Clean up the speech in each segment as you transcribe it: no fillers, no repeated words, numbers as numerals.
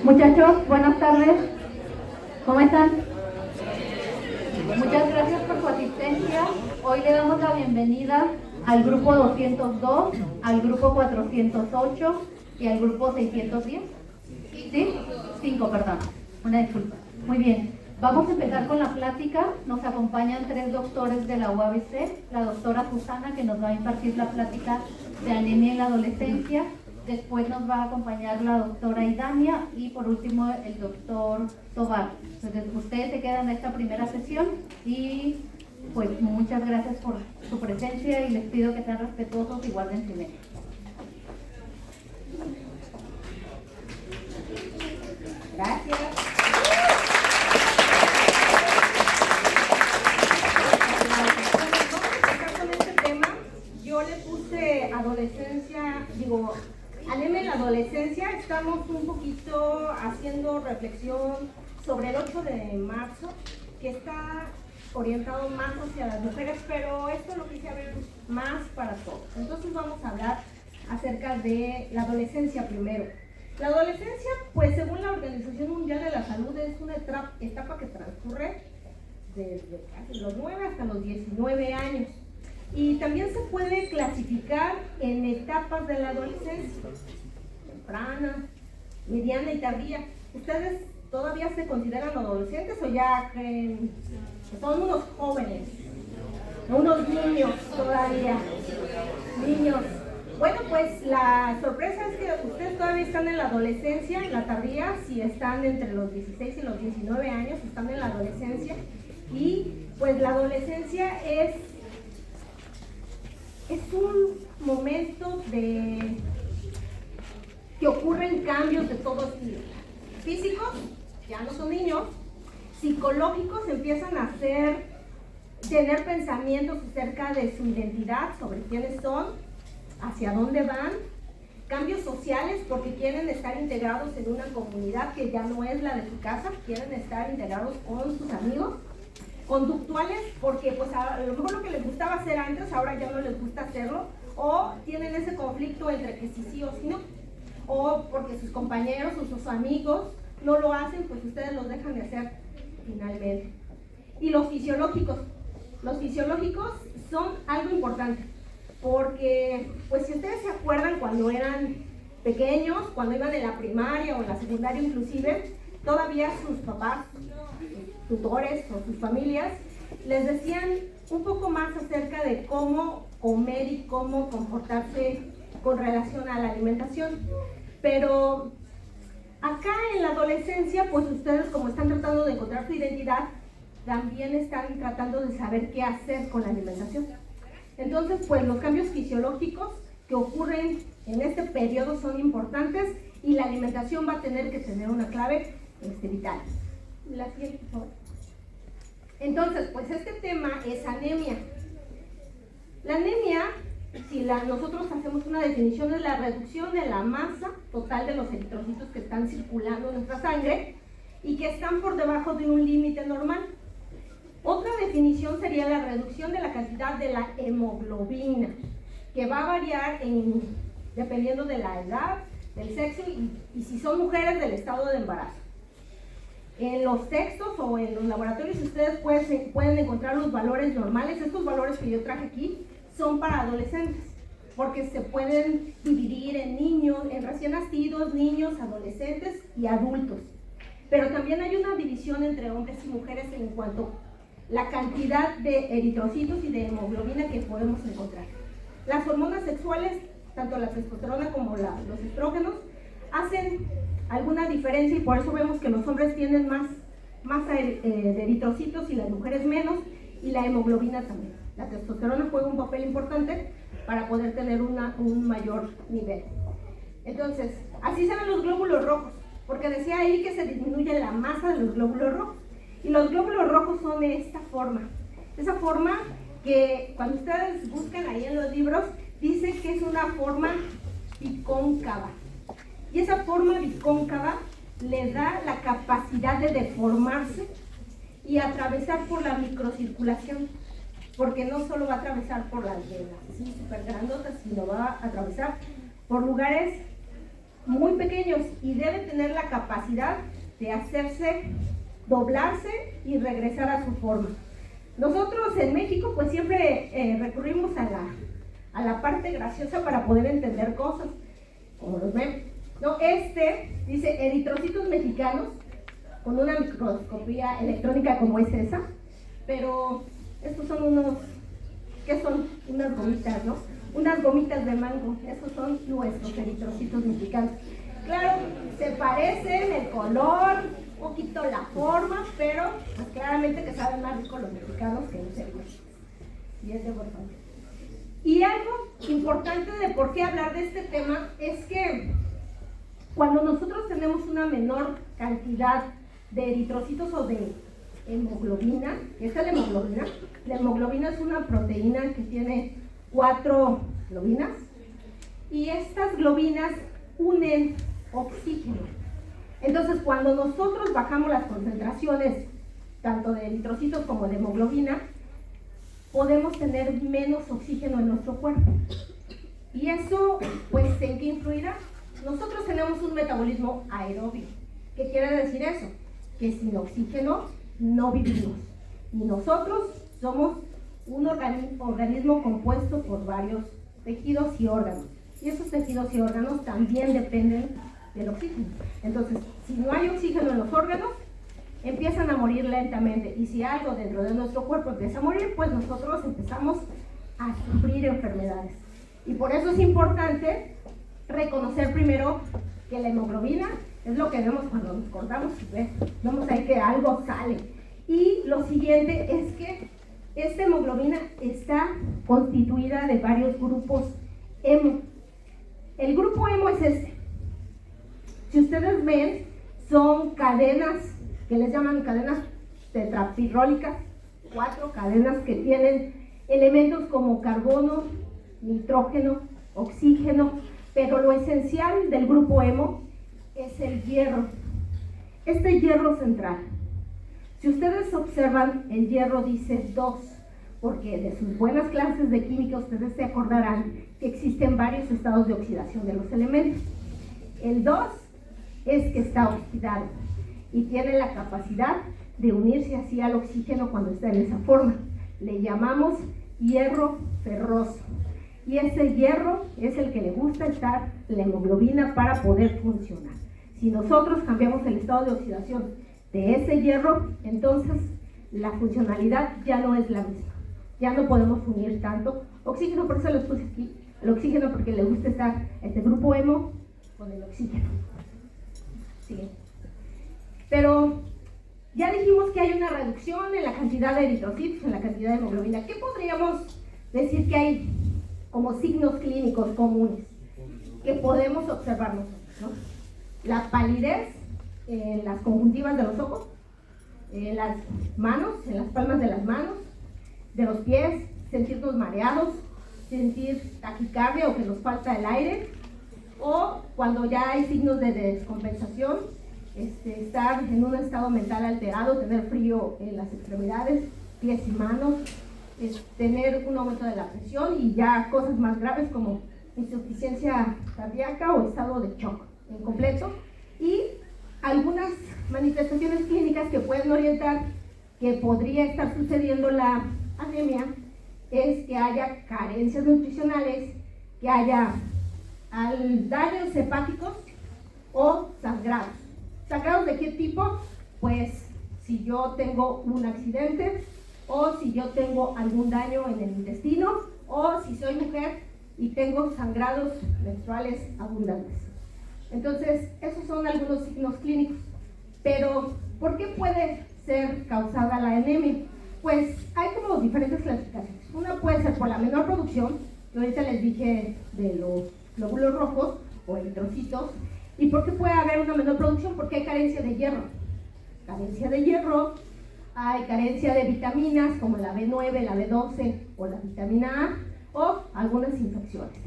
Muchachos, buenas tardes. ¿Cómo están? Muchas gracias por su asistencia. Hoy le damos la bienvenida al grupo 202, al grupo 408 y al grupo 610. ¿Sí? 5, perdón. Una disculpa. Muy bien. Vamos a empezar con la plática. Nos acompañan 3 doctores de la UABC. La doctora Susana, que nos va a impartir la plática de anemia en la adolescencia. Después nos va a acompañar la doctora Idania y por último el doctor Tobar. Entonces ustedes se quedan en esta primera sesión y pues muchas gracias por su presencia y les pido que sean respetuosos y guarden silencio. Gracias. Yo le puse anemia en la adolescencia. Estamos un poquito haciendo reflexión sobre el 8 de marzo, que está orientado más hacia las mujeres, pero esto lo quise ver más para todos. Entonces vamos a hablar acerca de la adolescencia primero. La adolescencia, pues según la Organización Mundial de la Salud, es una etapa que transcurre desde casi los 9 hasta los 19 años. Y también se puede clasificar en etapas de la adolescencia: temprana, mediana y tardía. ¿Ustedes todavía se consideran adolescentes o ya creen que son unos jóvenes, unos niños todavía? Niños. Bueno, pues la sorpresa es que ustedes todavía están en la adolescencia, en la tardía. Si están entre los 16 y los 19 años, están en la adolescencia. Y pues la adolescencia es un momento que ocurren cambios de todos tipos. Físicos, ya no son niños. Psicológicos, empiezan a tener pensamientos acerca de su identidad, sobre quiénes son, hacia dónde van. Cambios sociales, porque quieren estar integrados en una comunidad que ya no es la de su casa, quieren estar integrados con sus amigos. Conductuales, porque pues a lo mejor lo que les gustaba hacer antes, ahora ya no les gusta hacerlo, o tienen ese conflicto entre que sí o sí no, o porque sus compañeros o sus amigos no lo hacen, pues ustedes los dejan de hacer finalmente. Y los fisiológicos son algo importante, porque pues si ustedes se acuerdan cuando eran pequeños, cuando iban en la primaria o en la secundaria inclusive, todavía sus papás, tutores o sus familias les decían un poco más acerca de cómo comer y cómo comportarse con relación a la alimentación. Pero acá en la adolescencia, pues ustedes, como están tratando de encontrar su identidad, también están tratando de saber qué hacer con la alimentación. Entonces, pues los cambios fisiológicos que ocurren en este periodo son importantes y la alimentación va a tener que tener una clave vital. La siguiente, por favor. Entonces, pues este tema es anemia. La anemia, si nosotros hacemos una definición, es la reducción de la masa total de los eritrocitos que están circulando en nuestra sangre y que están por debajo de un límite normal. Otra definición sería la reducción de la cantidad de la hemoglobina, que va a variar dependiendo de la edad, del sexo y si son mujeres, del estado de embarazo. En los textos o en los laboratorios ustedes pueden encontrar los valores normales. Estos valores que yo traje aquí son para adolescentes, porque se pueden dividir en niños, en recién nacidos, niños, adolescentes y adultos. Pero también hay una división entre hombres y mujeres en cuanto a la cantidad de eritrocitos y de hemoglobina que podemos encontrar. Las hormonas sexuales, tanto la testosterona como los estrógenos, hacen alguna diferencia y por eso vemos que los hombres tienen más de eritrocitos y las mujeres menos, y la hemoglobina también. La testosterona juega un papel importante para poder tener un mayor nivel. Entonces, así se ven los glóbulos rojos, porque decía ahí que se disminuye la masa de los glóbulos rojos, y los glóbulos rojos son de esa forma que cuando ustedes buscan ahí en los libros, dice que es una forma bicóncava. Y esa forma bicóncava le da la capacidad de deformarse y atravesar por la microcirculación, porque no solo va a atravesar por las venas, sí, súper grandotas, sino va a atravesar por lugares muy pequeños y deben tener la capacidad de hacerse, doblarse y regresar a su forma. Nosotros en México pues siempre recurrimos a la parte graciosa para poder entender cosas, como los memes. No, dice eritrocitos mexicanos con una microscopía electrónica como es esa, pero estos son unos, ¿qué son? Unas gomitas, ¿no? Unas gomitas de mango, esos son nuestros eritrocitos mexicanos. Claro, se parecen el color, un poquito la forma, pero pues, claramente que saben más rico los mexicanos que los eritrocitos. Y es de importante. Y algo importante de por qué hablar de este tema es que cuando nosotros tenemos una menor cantidad de eritrocitos o de hemoglobina, esta es la hemoglobina es una proteína que tiene 4 globinas y estas globinas unen oxígeno. Entonces cuando nosotros bajamos las concentraciones tanto de eritrocitos como de hemoglobina, podemos tener menos oxígeno en nuestro cuerpo. Y eso, pues, ¿en qué influirá? Nosotros tenemos un metabolismo aeróbico. ¿Qué quiere decir eso? Que sin oxígeno no vivimos. Y nosotros somos un organismo compuesto por varios tejidos y órganos. Y esos tejidos y órganos también dependen del oxígeno. Entonces, si no hay oxígeno en los órganos, empiezan a morir lentamente. Y si algo dentro de nuestro cuerpo empieza a morir, pues nosotros empezamos a sufrir enfermedades. Y por eso es importante reconocer primero que la hemoglobina es lo que vemos cuando nos cortamos y vemos ahí que algo sale. Y lo siguiente es que esta hemoglobina está constituida de varios grupos hemo. El grupo hemo es este. Si ustedes ven, son cadenas que les llaman cadenas tetrapirrólicas, 4 cadenas que tienen elementos como carbono, nitrógeno, oxígeno, pero lo esencial del grupo hemo es el hierro. Este hierro central. Si ustedes observan, el hierro dice 2, porque de sus buenas clases de química ustedes se acordarán que existen varios estados de oxidación de los elementos. El 2 es que está oxidado y tiene la capacidad de unirse así al oxígeno cuando está en esa forma. Le llamamos hierro ferroso. Y ese hierro es el que le gusta estar la hemoglobina para poder funcionar. Si nosotros cambiamos el estado de oxidación de ese hierro, entonces la funcionalidad ya no es la misma. Ya no podemos unir tanto oxígeno, por eso les puse aquí el oxígeno, porque le gusta estar este grupo hemo con el oxígeno. Sí. Pero ya dijimos que hay una reducción en la cantidad de eritrocitos, en la cantidad de hemoglobina. ¿Qué podríamos decir que hay como signos clínicos comunes que podemos observar nosotros, ¿no? La palidez en las conjuntivas de los ojos, en las manos, en las palmas de las manos, de los pies, sentirnos mareados, sentir taquicardia o que nos falta el aire, o cuando ya hay signos de descompensación, estar en un estado mental alterado, tener frío en las extremidades, pies y manos, tener un aumento de la presión y ya cosas más graves como insuficiencia cardíaca o estado de shock en completo, y algunas manifestaciones clínicas que pueden orientar que podría estar sucediendo la anemia es que haya carencias nutricionales, que haya daños hepáticos o sangrados. ¿Sangrados de qué tipo? Pues si yo tengo un accidente, o si yo tengo algún daño en el intestino, o si soy mujer y tengo sangrados menstruales abundantes. Entonces, esos son algunos signos clínicos. Pero, ¿por qué puede ser causada la anemia? Pues hay como diferentes clasificaciones. Una puede ser por la menor producción, que ahorita les dije de los glóbulos rojos o eritrocitos. ¿Y por qué puede haber una menor producción? Porque hay carencia de hierro. Carencia de hierro, hay carencia de vitaminas como la B9, la B12 o la vitamina A, o algunas infecciones.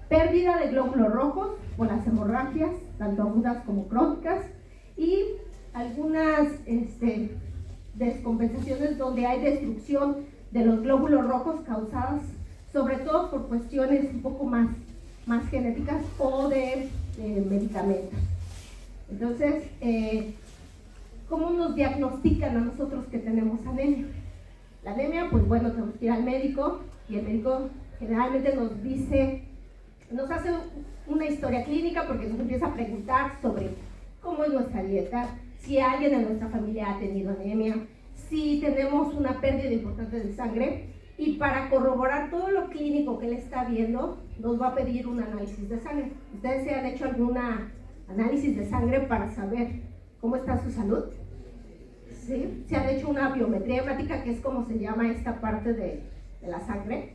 Pérdida de glóbulos rojos por las hemorragias, tanto agudas como crónicas, y algunas descompensaciones donde hay destrucción de los glóbulos rojos causadas sobre todo por cuestiones un poco más genéticas o de medicamentos. Entonces, ¿cómo nos diagnostican a nosotros que tenemos anemia? La anemia, pues bueno, tenemos que ir al médico y el médico generalmente nos dice, nos hace una historia clínica porque nos empieza a preguntar sobre cómo es nuestra dieta, si alguien en nuestra familia ha tenido anemia, si tenemos una pérdida importante de sangre, y para corroborar todo lo clínico que él está viendo, nos va a pedir un análisis de sangre. ¿Ustedes se han hecho algún análisis de sangre para saber cómo está su salud? ¿Sí? Se han hecho una biometría hemática, que es como se llama esta parte de la sangre,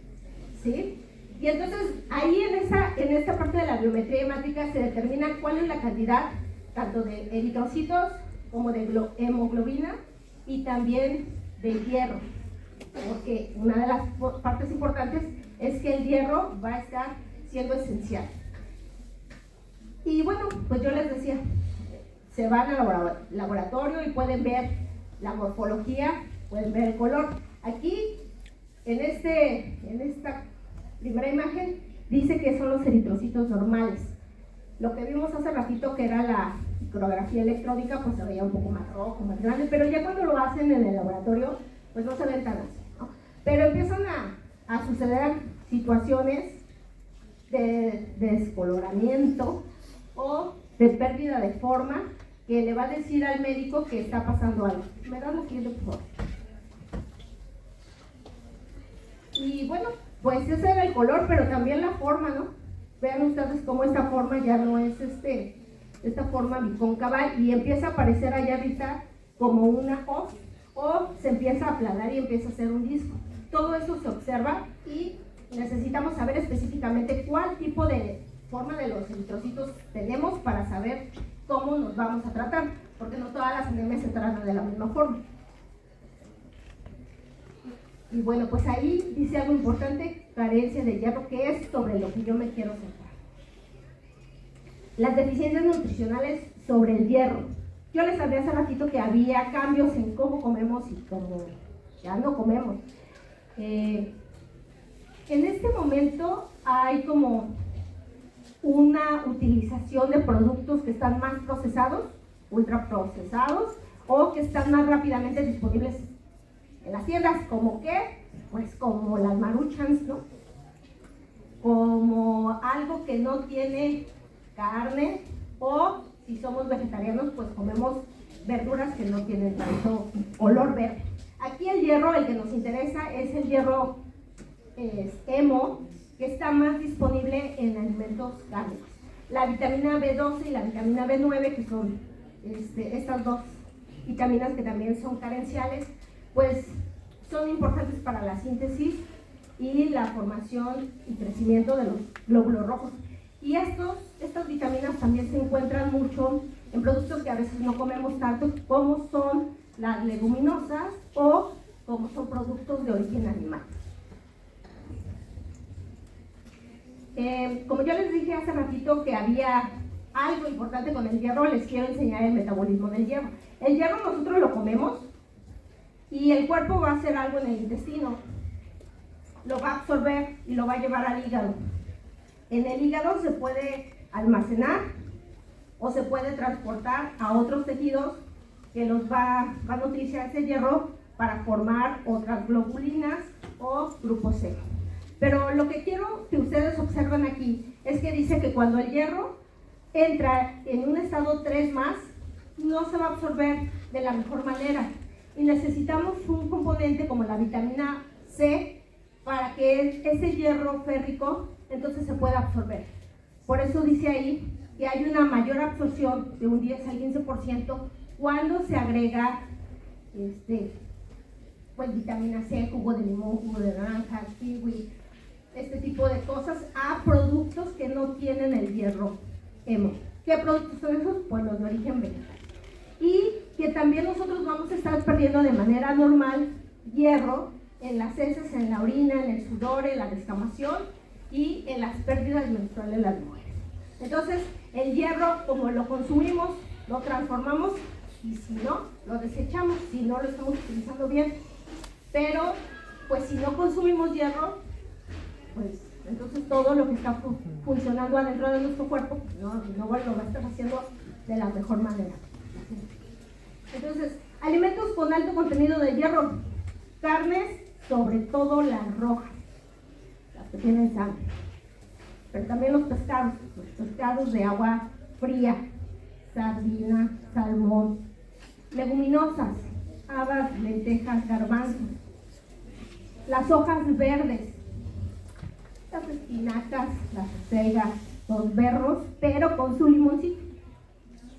¿sí? Y entonces ahí en esta parte de la biometría hemática se determina cuál es la cantidad tanto de eritrocitos como de hemoglobina y también de hierro, porque una de las partes importantes es que el hierro va a estar siendo esencial. Y bueno, pues yo les decía, se van al laboratorio y pueden ver la morfología, pueden ver el color. Aquí, en esta primera imagen, dice que son los eritrocitos normales. Lo que vimos hace ratito, que era la micrografía electrónica, pues se veía un poco más rojo, más grande, pero ya cuando lo hacen en el laboratorio, pues no se ven tan así, ¿no? Pero empiezan a suceder situaciones de descoloramiento o de pérdida de forma, que le va a decir al médico que está pasando algo. ¿Me dan lo que por favor? Y bueno, pues ese era el color, pero también la forma, ¿no? Vean ustedes cómo esta forma ya no es esta forma bicóncava y empieza a aparecer allá ahorita como una hoz, o se empieza a aplanar y empieza a ser un disco. Todo eso se observa y necesitamos saber específicamente cuál tipo de forma de los eritrocitos tenemos para saber cómo nos vamos a tratar, porque no todas las anemias se tratan de la misma forma. Y bueno, pues ahí dice algo importante, carencia de hierro, que es sobre lo que yo me quiero centrar. Las deficiencias nutricionales sobre el hierro. Yo les hablé hace ratito que había cambios en cómo comemos y cómo ya no comemos. En este momento hay como una utilización de productos que están más procesados, ultraprocesados, o que están más rápidamente disponibles en las tiendas, como que, pues como las Maruchans, ¿no? Como algo que no tiene carne, o si somos vegetarianos, pues comemos verduras que no tienen tanto olor verde. Aquí el hierro, el que nos interesa, es el hierro hemo, que está más disponible en alimentos cárnicos. La vitamina B12 y la vitamina B9, que son estas dos vitaminas que también son carenciales, pues son importantes para la síntesis y la formación y crecimiento de los glóbulos rojos. Y estas vitaminas también se encuentran mucho en productos que a veces no comemos tanto, como son las leguminosas o como son productos de origen animal. Como yo les dije hace ratito que había algo importante con el hierro, les quiero enseñar el metabolismo del hierro. El hierro nosotros lo comemos y el cuerpo va a hacer algo en el intestino, lo va a absorber y lo va a llevar al hígado. En el hígado se puede almacenar o se puede transportar a otros tejidos que los va a nutrirse a ese hierro para formar otras globulinas o grupo C. Pero lo que quiero que ustedes observen aquí es que dice que cuando el hierro entra en un estado 3+, no se va a absorber de la mejor manera. Y necesitamos un componente como la vitamina C para que ese hierro férrico entonces se pueda absorber. Por eso dice ahí que hay una mayor absorción de un 10 al 15% cuando se agrega pues vitamina C, jugo de limón, jugo de naranja, kiwi, este tipo de cosas a productos que no tienen el hierro hemo. ¿Qué productos son esos? Pues los de origen vegetal. Y que también nosotros vamos a estar perdiendo de manera normal hierro en las heces, en la orina, en el sudor, en la descamación y en las pérdidas menstruales de las mujeres. Entonces, el hierro, como lo consumimos, lo transformamos y si no, lo desechamos, si no lo estamos utilizando bien. Pero, pues si no consumimos hierro, pues Entonces todo lo que está funcionando adentro de nuestro cuerpo no lo va a estar haciendo de la mejor manera. Entonces, alimentos con alto contenido de hierro, carnes, sobre todo las rojas, las que tienen sangre, pero también los pescados de agua fría, sardina, salmón, leguminosas, habas, lentejas, garbanzos, las hojas verdes, las espinacas, las acelgas, los berros, pero con su limoncito,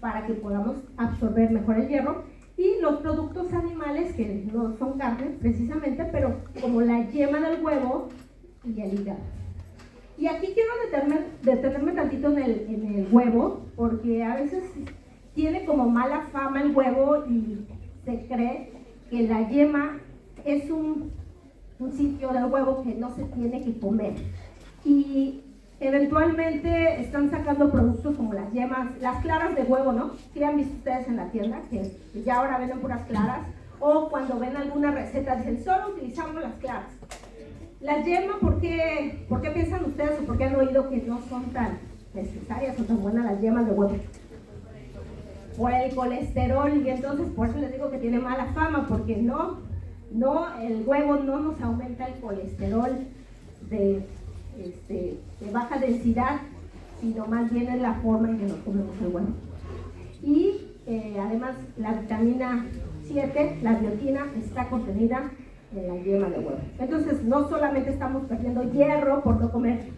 para que podamos absorber mejor el hierro, y los productos animales que no son carne precisamente, pero como la yema del huevo y el hígado. Y aquí quiero detenerme tantito en el huevo, porque a veces tiene como mala fama el huevo y se cree que la yema es un sitio del huevo que no se tiene que comer. Y eventualmente están sacando productos como las yemas, las claras de huevo, ¿no? ¿Sí han visto ustedes en la tienda? Que ya ahora venden puras claras. O cuando ven alguna receta dicen, solo utilizamos las claras. Las yemas, ¿por qué piensan ustedes o por qué han oído que no son tan necesarias o tan buenas las yemas de huevo? Por el colesterol, y entonces por eso les digo que tiene mala fama, porque el huevo no nos aumenta el colesterol de baja densidad, sino más bien es la forma en que nos comemos el huevo. Y además la vitamina 7, la biotina, está contenida en la yema de huevo. Entonces no solamente estamos perdiendo hierro por no comer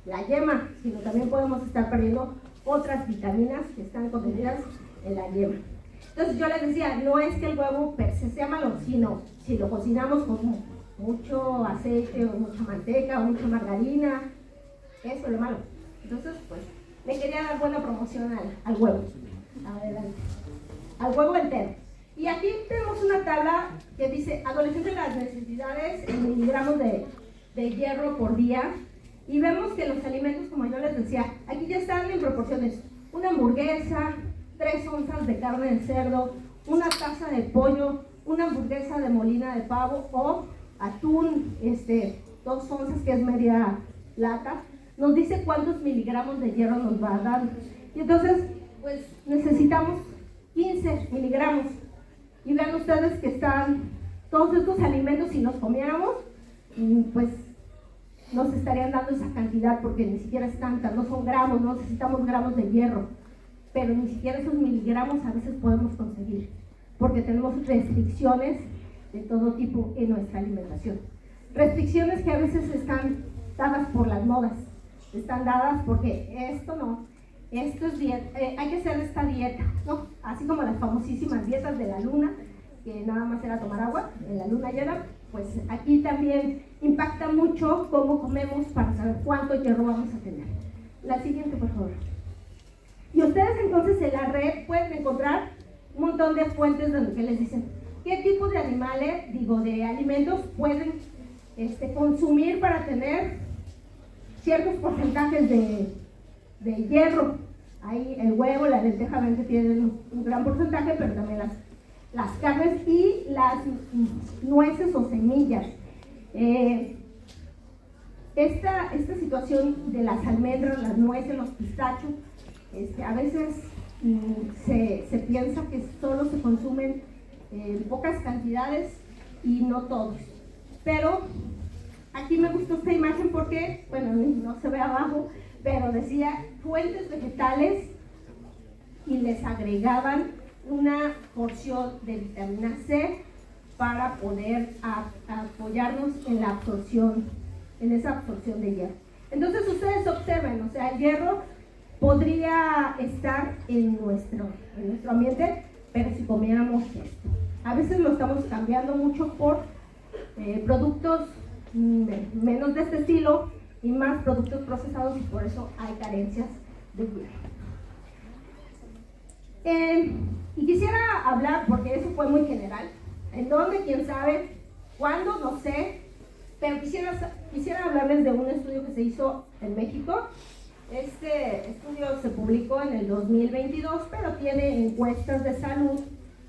la yema, sino también podemos estar perdiendo otras vitaminas que están contenidas en la yema. Entonces yo les decía, no es que el huevo per se sea malo, sino si lo cocinamos con mucho aceite o mucha manteca o mucha margarina, eso es lo malo. Entonces, pues, le quería dar buena promoción al huevo. Adelante. Al huevo entero. Y aquí tenemos una tabla que dice adolescentes las necesidades en miligramos de hierro por día. Y vemos que los alimentos, como yo les decía, aquí ya están en proporciones. Una hamburguesa, 3 onzas de carne de cerdo, una taza de pollo, una hamburguesa de molina de pavo o atún, 2 onzas, que es media lata, nos dice cuántos miligramos de hierro nos va a dar. Y entonces, pues necesitamos 15 miligramos. Y vean ustedes que están todos estos alimentos, si los comiéramos, pues nos estarían dando esa cantidad, porque ni siquiera es tanta, no son gramos, no necesitamos gramos de hierro, pero ni siquiera esos miligramos a veces podemos conseguir, porque tenemos restricciones de todo tipo en nuestra alimentación. Restricciones que a veces están dadas por las modas, están dadas porque esto no, esto es dieta, hay que hacer esta dieta, ¿no? Así como las famosísimas dietas de la luna, que nada más era tomar agua en la luna llena, pues aquí también impacta mucho cómo comemos para saber cuánto hierro vamos a tener. La siguiente, por favor. Y ustedes entonces en la red pueden encontrar un montón de fuentes donde les dicen qué tipo de animales, de alimentos pueden consumir para tener ciertos porcentajes de hierro. Ahí el huevo, la lenteja tienen un gran porcentaje, pero también las carnes y las nueces o semillas. Esta situación de las almendras, las nueces, los pistachos, a veces se piensa que solo se consumen en pocas cantidades y no todos. Pero aquí me gustó esta imagen porque, bueno, no se ve abajo, pero decía fuentes vegetales y les agregaban una porción de vitamina C para poder apoyarnos en la absorción, en esa absorción de hierro. Entonces ustedes observen, o sea, el hierro podría estar en nuestro ambiente, pero si comiéramos esto. A veces lo estamos cambiando mucho por productos menos de este estilo y más productos procesados, y por eso hay carencias de hierro. Y quisiera hablar, porque eso fue muy general, en dónde, quién sabe, cuándo, no sé, pero quisiera hablarles de un estudio que se hizo en México. Este estudio se publicó en el 2022, pero tiene encuestas de salud.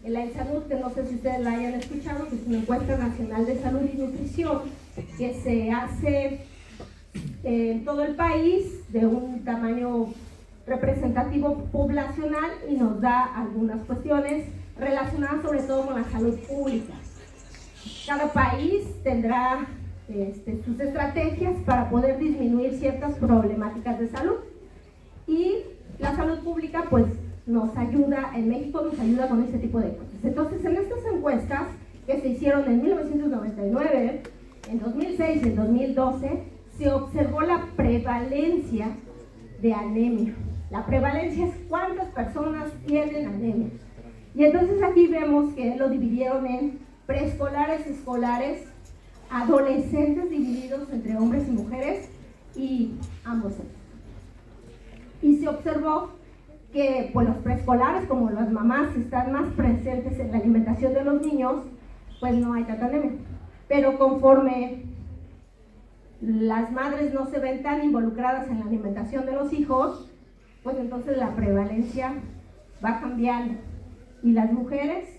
La ENSANUD, que no sé si ustedes la hayan escuchado, que es una encuesta nacional de salud y nutrición que se hace en todo el país de un tamaño representativo poblacional y nos da algunas cuestiones relacionadas sobre todo con la salud pública. Cada país tendrá sus estrategias para poder disminuir ciertas problemáticas de salud y la salud pública pues nos ayuda, en México nos ayuda con este tipo de cosas. Entonces en estas encuestas que se hicieron en 1999, en 2006 y en 2012 se observó la prevalencia de anemia. La prevalencia es cuántas personas tienen anemia. Y entonces aquí vemos que lo dividieron en preescolares, escolares, adolescentes divididos entre hombres y mujeres y ambos sexos. Y se observó que pues, los preescolares, como las mamás están más presentes en la alimentación de los niños, pues no hay tanta anemia. Pero conforme las madres no se ven tan involucradas en la alimentación de los hijos, pues entonces la prevalencia va cambiando. Y las mujeres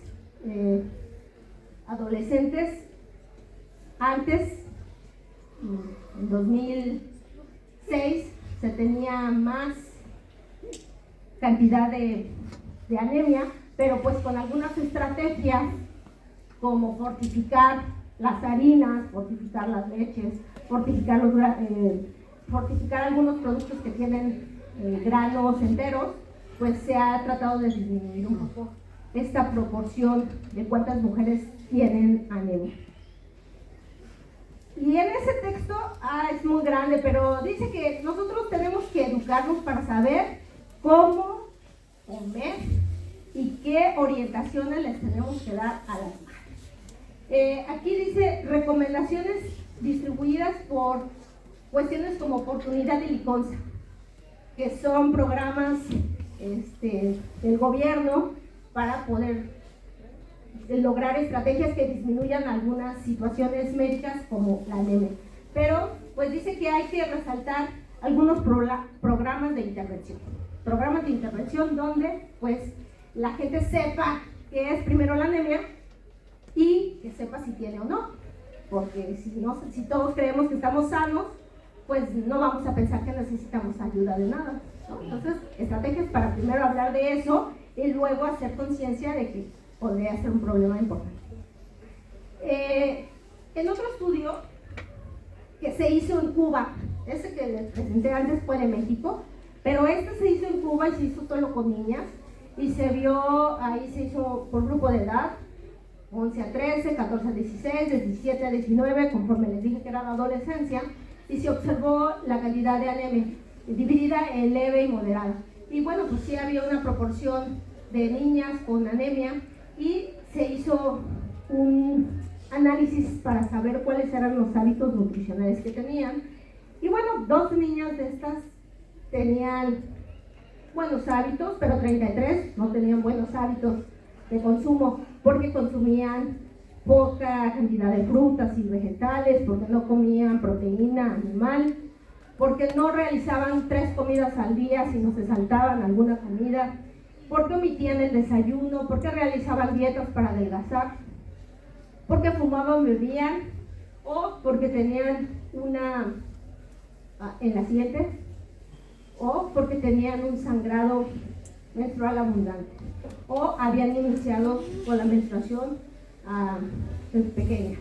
adolescentes, antes, en 2006, se tenía más cantidad de anemia, pero pues con algunas estrategias como fortificar las harinas, fortificar las leches, fortificar algunos productos que tienen granos enteros, pues se ha tratado de disminuir un poco esta proporción de cuántas mujeres tienen anemia. Y en ese texto, es muy grande, pero dice que nosotros tenemos que educarnos para saber cómo comer y qué orientaciones les tenemos que dar a las madres. Aquí dice recomendaciones distribuidas por cuestiones como Oportunidad y Liconza, que son programas del gobierno para poder lograr estrategias que disminuyan algunas situaciones médicas como la anemia. Pero pues dice que hay que resaltar algunos programas de intervención. Programas de intervención donde pues la gente sepa qué es primero la anemia y que sepa si tiene o no. Porque si todos creemos que estamos sanos, pues no vamos a pensar que necesitamos ayuda de nada, ¿no? Entonces, estrategias para primero hablar de eso y luego hacer conciencia de que podría ser un problema importante. En otro estudio que se hizo en Cuba, ese que les presenté antes fue de México, pero este se hizo en Cuba y se hizo solo con niñas y se vio, ahí se hizo por grupo de edad, 11 a 13, 14 a 16, de 17 a 19, conforme les dije que era la adolescencia, y se observó la cantidad de anemia, dividida en leve y moderada. Y bueno, pues sí había una proporción de niñas con anemia y se hizo un análisis para saber cuáles eran los hábitos nutricionales que tenían. Y bueno, 2 niñas de estas tenían buenos hábitos, pero 33 no tenían buenos hábitos de consumo porque consumían poca cantidad de frutas y vegetales, porque no comían proteína animal, porque no realizaban 3 comidas al día, sino se saltaban alguna comida, porque omitían el desayuno, porque realizaban dietas para adelgazar, porque fumaban, bebían, o porque tenían en la siguiente, o porque tenían un sangrado menstrual abundante, o habían iniciado con la menstruación pequeñas.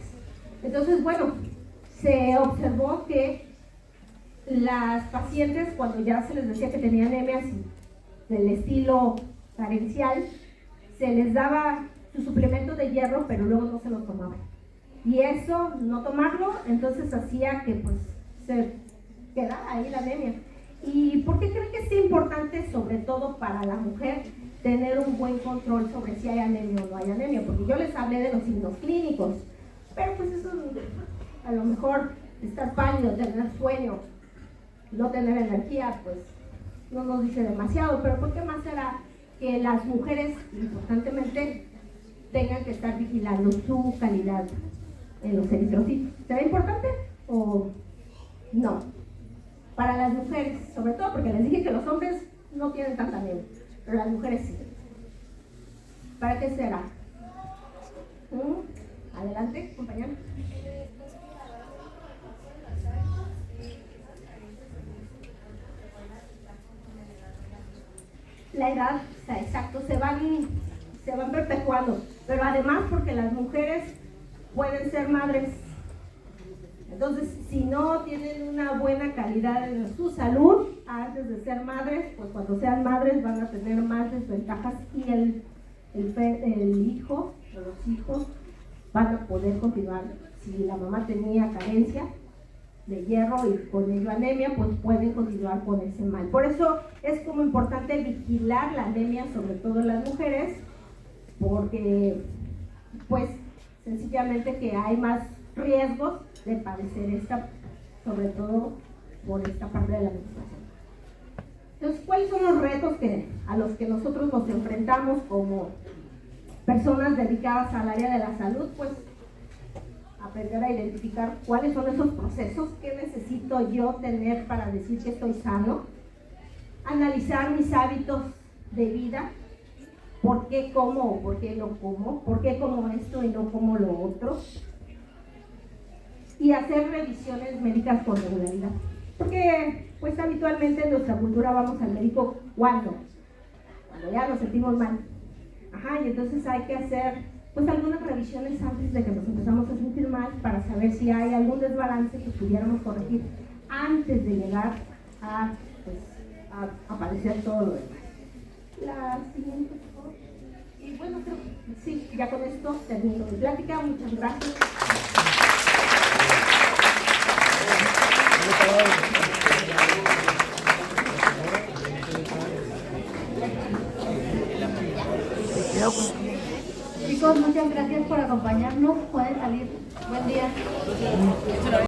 Entonces, bueno, se observó que las pacientes, cuando ya se les decía que tenían anemia del estilo carencial, se les daba su suplemento de hierro, pero luego no se lo tomaban. Y eso, no tomarlo, entonces hacía que pues se quedara ahí la anemia. ¿Y por qué creen que es importante, sobre todo para la mujer, tener un buen control sobre si hay anemia o no hay anemia? Porque yo les hablé de los signos clínicos, pero pues eso, a lo mejor estar pálido, tener sueño, no tener energía, pues no nos dice demasiado. Pero ¿por qué más será que las mujeres, importantemente, tengan que estar vigilando su calidad en los eritrocitos? ¿Será importante o no? Para las mujeres, sobre todo, porque les dije que los hombres no tienen tanta anemia, pero las mujeres sí. ¿Para qué será? Adelante, compañero. la edad, o sea, exacto, se van perpetuando, pero además porque las mujeres pueden ser madres. Entonces, si no tienen una buena calidad en su salud antes de ser madres, pues cuando sean madres van a tener más desventajas y el hijo o los hijos van a poder continuar. Si la mamá tenía carencia de hierro y con ello anemia, pues pueden continuar con ese mal. Por eso es como importante vigilar la anemia, sobre todo en las mujeres, porque pues sencillamente que hay más riesgos de padecer esta, sobre todo por esta parte de la menstruación. Entonces, ¿cuáles son los retos a los que nosotros nos enfrentamos como personas dedicadas al área de la salud? Pues aprender a identificar cuáles son esos procesos que necesito yo tener para decir que estoy sano, analizar mis hábitos de vida, por qué como o por qué no como, por qué como esto y no como lo otro, y hacer revisiones médicas con regularidad. Porque pues habitualmente en nuestra cultura vamos al médico cuando ya nos sentimos mal. Y entonces hay que hacer pues algunas revisiones antes de que nos empezamos a sentir mal para saber si hay algún desbalance que pudiéramos corregir antes de llegar a padecer todo lo demás. La siguiente, por favor. Y bueno, creo que sí, ya con esto termino mi plática. Muchas gracias. Chicos, muchas gracias por acompañarnos. Pueden salir. Buen día.